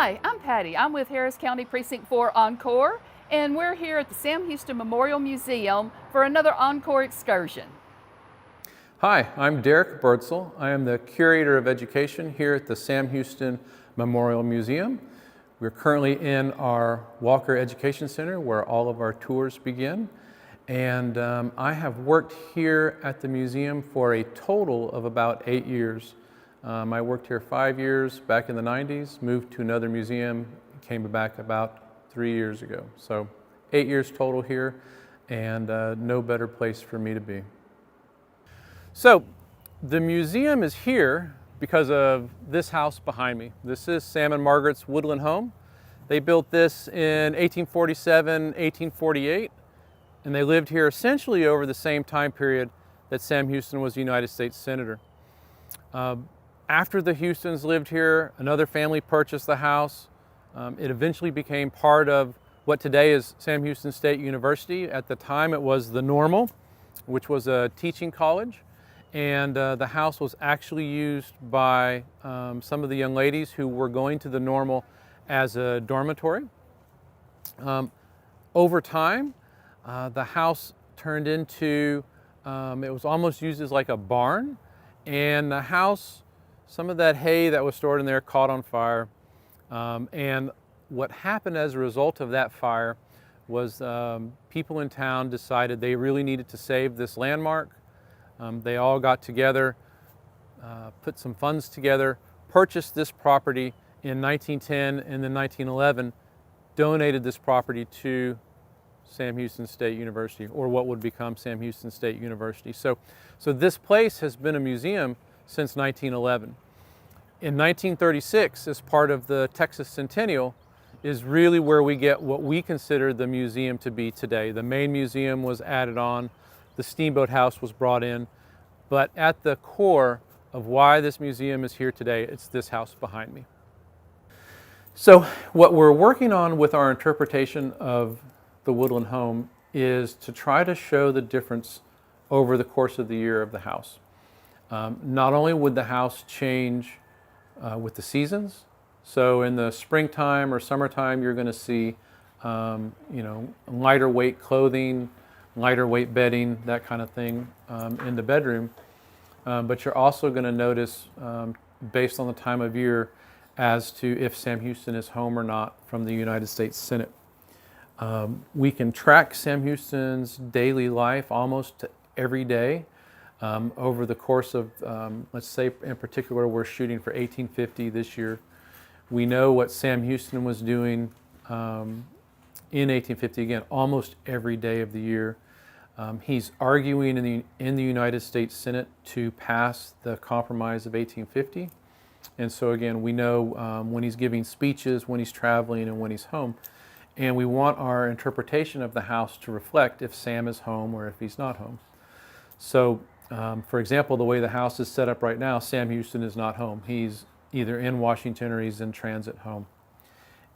Hi, I'm Patty. I'm with Harris County Precinct 4 Encore, and we're here at the Sam Houston Memorial Museum for another Encore Excursion. Hi, I'm Derek Birdsell. I am the Curator of Education here at the Sam Houston Memorial Museum. We're currently in our Walker Education Center where all of our tours begin. And I have worked here at the museum for a total of about 8 years. I worked here 5 years back in the 90s, moved to another museum, came back about 3 years ago. So 8 years total here, and no better place for me to be. So the museum is here because of this house behind me. This is Sam and Margaret's Woodland home. They built this in 1847, 1848, and they lived here essentially over the same time period that Sam Houston was a United States Senator. After the Houstons lived here, another family purchased the house. It eventually became part of what today is Sam Houston State University. At the time it was the Normal, which was a teaching college. And the house was actually used by some of the young ladies who were going to the Normal as a dormitory. Over time, the house turned into, it was almost used as like a barn. And the house, some of that hay that was stored in there caught on fire. And what happened as a result of that fire was people in town decided they really needed to save this landmark. They all got together, put some funds together, purchased this property in 1910, and then 1911 donated this property to Sam Houston State University, or what would become Sam Houston State University. So this place has been a museum since 1911. In 1936, as part of the Texas Centennial, is really where we get what we consider the museum to be today. The main museum was added on, the Steamboat House was brought in, but at the core of why this museum is here today, it's this house behind me. So what we're working on with our interpretation of the Woodland home is to try to show the difference over the course of the year of the house. Not only would the house change with the seasons, so in the springtime or summertime you're going to see lighter weight clothing, lighter weight bedding, that kind of thing in the bedroom. But you're also going to notice, based on the time of year, as to if Sam Houston is home or not from the United States Senate. We can track Sam Houston's daily life almost every day over the course of, let's say in particular we're shooting for 1850 this year. We know what Sam Houston was doing in 1850, again, almost every day of the year. He's arguing in the United States Senate to pass the Compromise of 1850. And so again, we know when he's giving speeches, when he's traveling, and when he's home. And we want our interpretation of the house to reflect if Sam is home or if he's not home. So, for example, the way the house is set up right now, Sam Houston is not home. He's either in Washington or he's in transit home.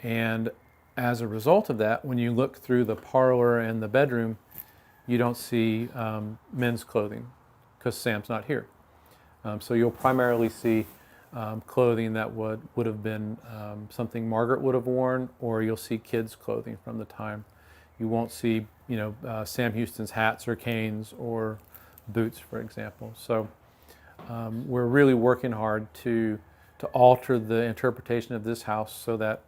And as a result of that, when you look through the parlor and the bedroom, you don't see men's clothing because Sam's not here. So you'll primarily see clothing that would have been something Margaret would have worn, or you'll see kids' clothing from the time. You won't see, Sam Houston's hats or canes or boots, for example. So we're really working hard to alter the interpretation of this house so that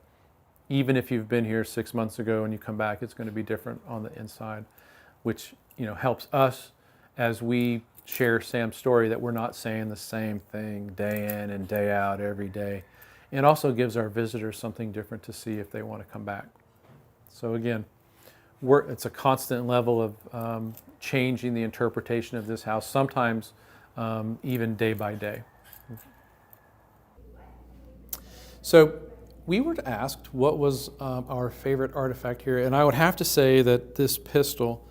even if you've been here 6 months ago and you come back, it's going to be different on the inside, which helps us as we share Sam's story, that we're not saying the same thing day in and day out every day, and also gives our visitors something different to see if they want to come back. So again, it's a constant level of changing the interpretation of this house, sometimes even day by day. So we were asked what was our favorite artifact here, and I would have to say that this pistol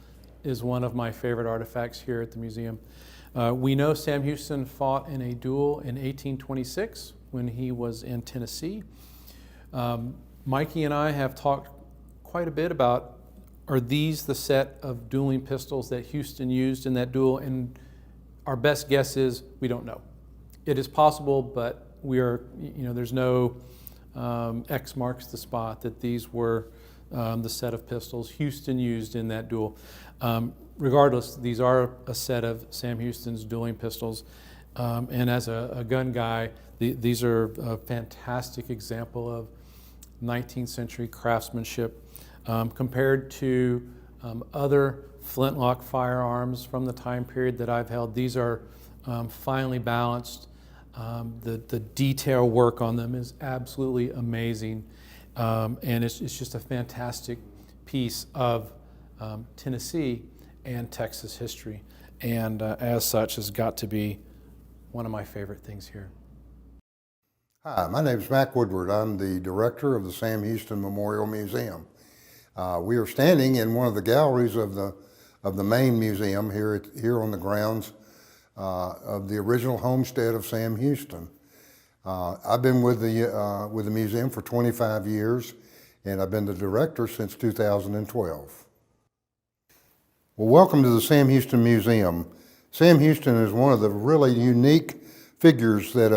is one of my favorite artifacts here at the museum. We know Sam Houston fought in a duel in 1826 when he was in Tennessee. Mikey and I have talked quite a bit about, are these the set of dueling pistols that Houston used in that duel? And our best guess is we don't know. It is possible, but we are, there's no X marks the spot that these were the set of pistols Houston used in that duel. Regardless, these are a set of Sam Houston's dueling pistols. And as a gun guy, these are a fantastic example of 19th century craftsmanship compared to other flintlock firearms from the time period that I've held. These are finely balanced. The detail work on them is absolutely amazing. And it's just a fantastic piece of Tennessee and Texas history. And as such, has got to be one of my favorite things here. Hi, my name is Mac Woodward. I'm the director of the Sam Houston Memorial Museum. We are standing in one of the galleries of the main museum here on the grounds of the original homestead of Sam Houston. I've been with the museum for 25 years, and I've been the director since 2012. Well, welcome to the Sam Houston Museum. Sam Houston is one of the really unique figures that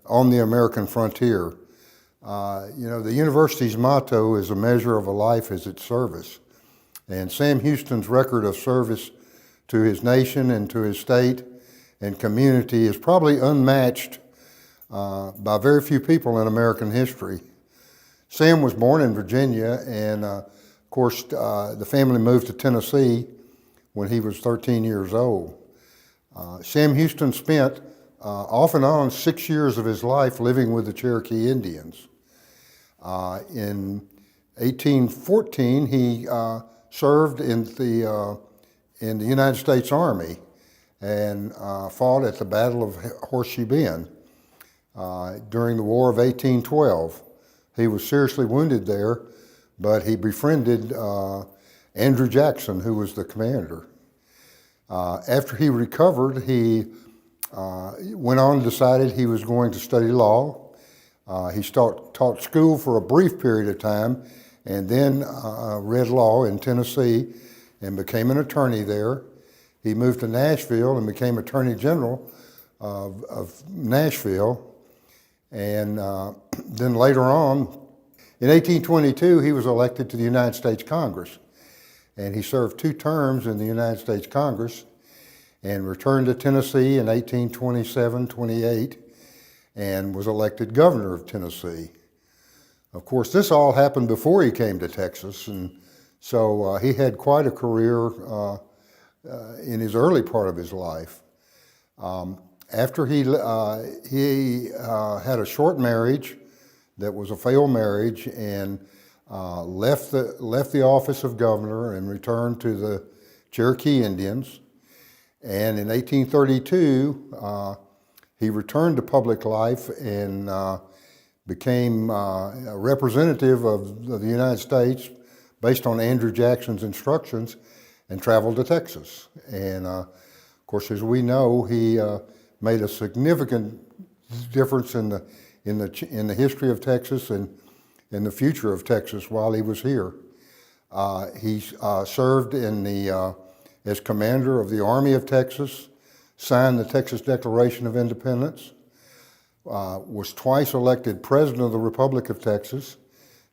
on the American frontier. You know, the university's motto is a measure of a life is its service. And Sam Houston's record of service to his nation and to his state and community is probably unmatched by very few people in American history. Sam was born in Virginia, and of course the family moved to Tennessee when he was 13 years old. Sam Houston spent off and on 6 years of his life living with the Cherokee Indians. In 1814, he served in the United States Army and fought at the Battle of Horseshoe Bend during the War of 1812. He was seriously wounded there, but he befriended Andrew Jackson, who was the commander. After he recovered, he went on and decided he was going to study law. He taught school for a brief period of time and then read law in Tennessee and became an attorney there. He moved to Nashville and became Attorney General of Nashville. And then later on, in 1822, he was elected to the United States Congress. And he served 2 terms in the United States Congress and returned to Tennessee in 1827-28 and was elected governor of Tennessee. Of course, this all happened before he came to Texas, and so he had quite a career in his early part of his life. After he had a short marriage that was a failed marriage and left the office of governor and returned to the Cherokee Indians. And in 1832, he returned to public life and became a representative of the United States based on Andrew Jackson's instructions and traveled to Texas. And of course, as we know, he made a significant difference in the history of Texas and in the future of Texas while he was here. He served as commander of the Army of Texas, signed the Texas Declaration of Independence, was twice elected President of the Republic of Texas.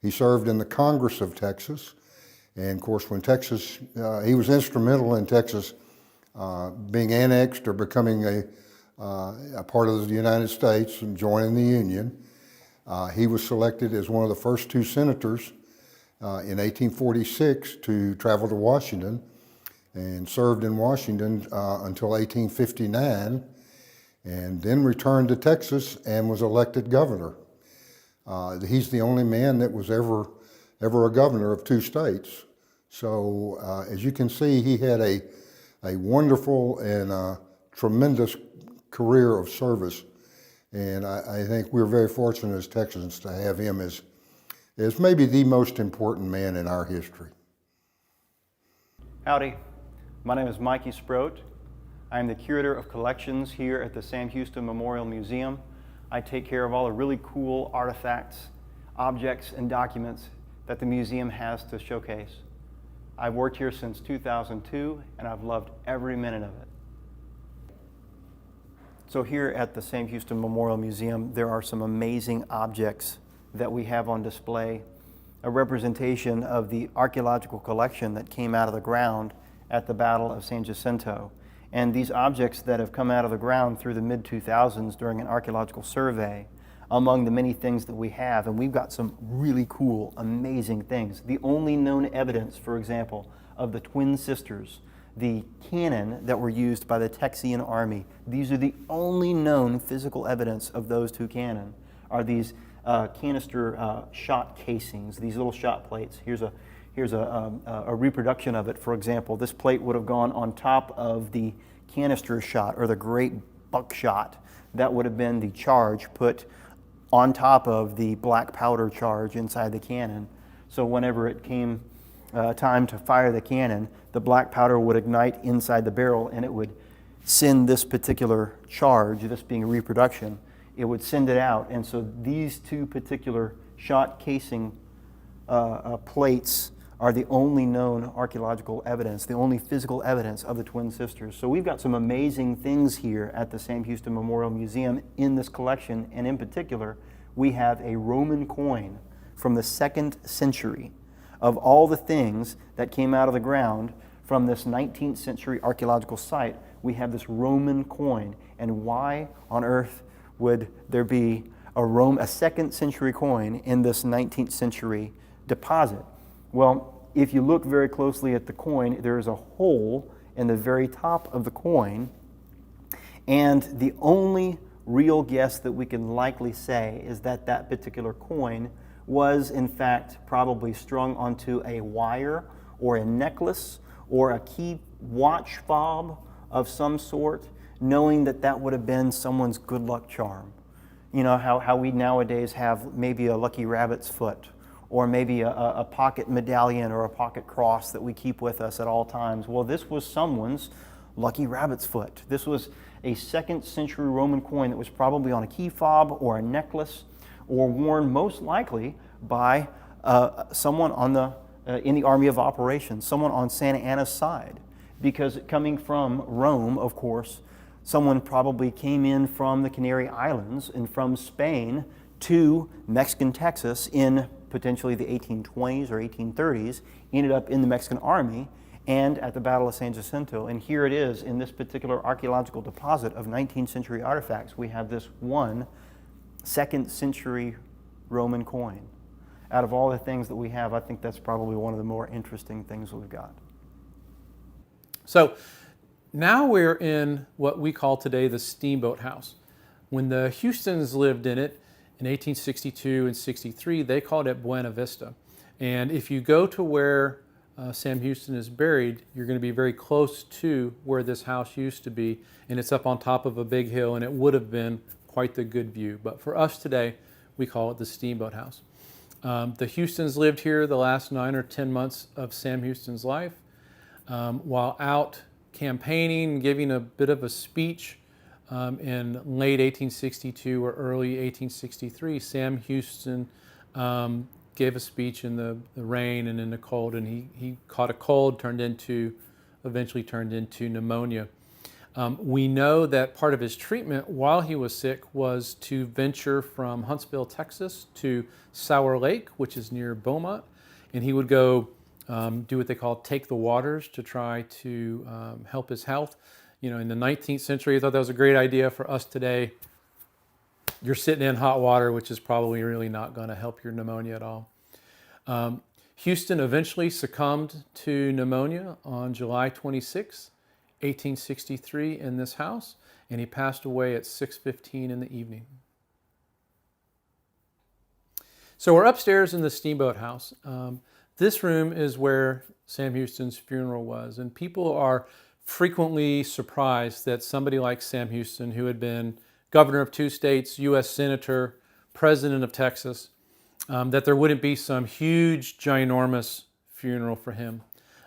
He served in the Congress of Texas. And of course, when Texas, he was instrumental in Texas being annexed or becoming a part of the United States and joining the Union. He was selected as one of the first 2 senators in 1846 to travel to Washington and served in Washington until 1859 and then returned to Texas and was elected governor. He's the only man that was ever a governor of 2 states. So as you can see, he had a wonderful and tremendous career of service. And I think we're very fortunate as Texans to have him as maybe the most important man in our history. Howdy, my name is Mikey Sproat. I am the Curator of Collections here at the Sam Houston Memorial Museum. I take care of all the really cool artifacts, objects, and documents that the museum has to showcase. I've worked here since 2002, and I've loved every minute of it. So here at the Sam Houston Memorial Museum, there are some amazing objects that we have on display a representation of the archaeological collection that came out of the ground at the Battle of San Jacinto. And these objects that have come out of the ground through the mid-2000s during an archaeological survey, among the many things that we have, and we've got some really cool, amazing things. The only known evidence, for example, of the twin sisters, the cannon that were used by the Texian army, these are the only known physical evidence of those two cannon, are these canister shot casings, these little shot plates. Here's a reproduction of it. For example, this plate would have gone on top of the canister shot, or the great buckshot. That would have been the charge put on top of the black powder charge inside the cannon. So whenever it came time to fire the cannon, the black powder would ignite inside the barrel, and it would send this particular charge, this being a reproduction, it would send it out. And so these two particular shot casing plates are the only known archaeological evidence, the only physical evidence of the twin sisters. So we've got some amazing things here at the Sam Houston Memorial Museum in this collection, and in particular, we have a Roman coin from the 2nd century. Of all the things that came out of the ground from this 19th century archaeological site, we have this Roman coin. And why on earth would there be a 2nd century coin in this 19th century deposit? Well, if you look very closely at the coin, there is a hole in the very top of the coin, and the only real guess that we can likely say is that that particular coin was in fact probably strung onto a wire or a necklace or a key watch fob of some sort, knowing that that would have been someone's good luck charm. You know how we nowadays have maybe a lucky rabbit's foot, or maybe a pocket medallion or a pocket cross that we keep with us at all times. Well, this was someone's lucky rabbit's foot. This was a 2nd century Roman coin that was probably on a key fob or a necklace, or worn most likely by someone on in the Army of Operations, someone on Santa Anna's side. Because coming from Rome, of course, someone probably came in from the Canary Islands and from Spain to Mexican Texas in potentially the 1820s or 1830s, ended up in the Mexican Army and at the Battle of San Jacinto. And here it is in this particular archaeological deposit of 19th century artifacts. We have this one 2nd century Roman coin. Out of all the things that we have, I think that's probably one of the more interesting things we've got. So now we're in what we call today the Steamboat House. When the Houstons lived in it in 1862 and 63, they called it Buena Vista. And if you go to where Sam Houston is buried, you're going to be very close to where this house used to be, and it's up on top of a big hill, and it would have been quite the good view. But for us today, we call it the Steamboat House. The Houstons lived here the last 9 or 10 months of Sam Houston's life. While out campaigning, giving a bit of a speech in late 1862 or early 1863, Sam Houston gave a speech in the rain and in the cold, and he caught a cold, eventually turned into pneumonia. We know that part of his treatment while he was sick was to venture from Huntsville, Texas to Sour Lake, which is near Beaumont, and he would go do what they call take the waters to try to help his health. You know, in the 19th century, I thought that was a great idea. For us today, you're sitting in hot water, which is probably really not going to help your pneumonia at all. Houston eventually succumbed to pneumonia on July 26, 1863 in this house, and he passed away at 6:15 in the evening. So we're upstairs in the Steamboat House. This room is where Sam Houston's funeral was, and people are frequently surprised that somebody like Sam Houston, who had been governor of 2 states, U.S. Senator, President of Texas, that there wouldn't be some huge, ginormous funeral for him.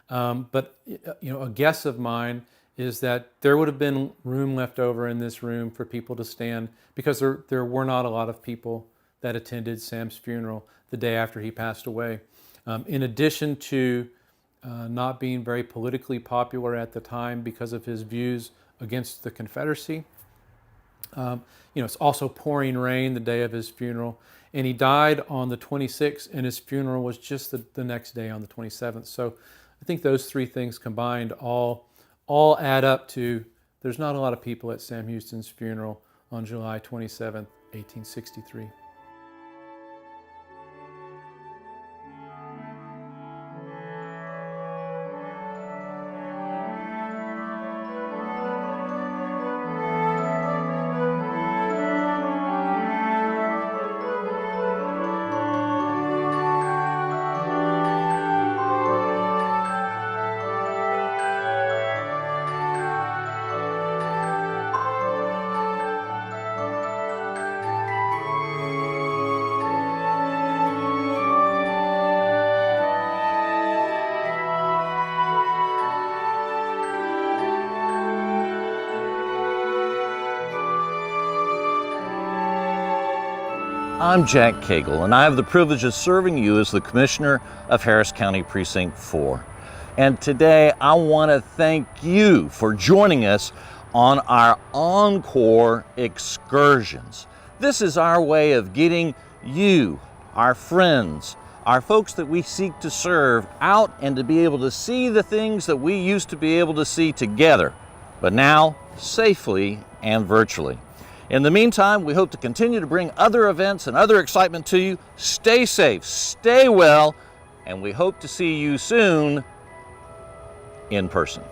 But you know, a guess of mine is that there would have been room left over in this room for people to stand, because there were not a lot of people that attended Sam's funeral the day after he passed away. In addition to not being very politically popular at the time because of his views against the Confederacy, It's also pouring rain the day of his funeral, and he died on the 26th, and his funeral was just the next day on the 27th. So I think those three things combined all add up to there's not a lot of people at Sam Houston's funeral on July 27th, 1863. I'm Jack Cagle, and I have the privilege of serving you as the Commissioner of Harris County Precinct 4. And today I want to thank you for joining us on our Encore Excursions. This is our way of getting you, our friends, our folks that we seek to serve out and to be able to see the things that we used to be able to see together, but now safely and virtually. In the meantime, we hope to continue to bring other events and other excitement to you. Stay safe, stay well, and we hope to see you soon in person.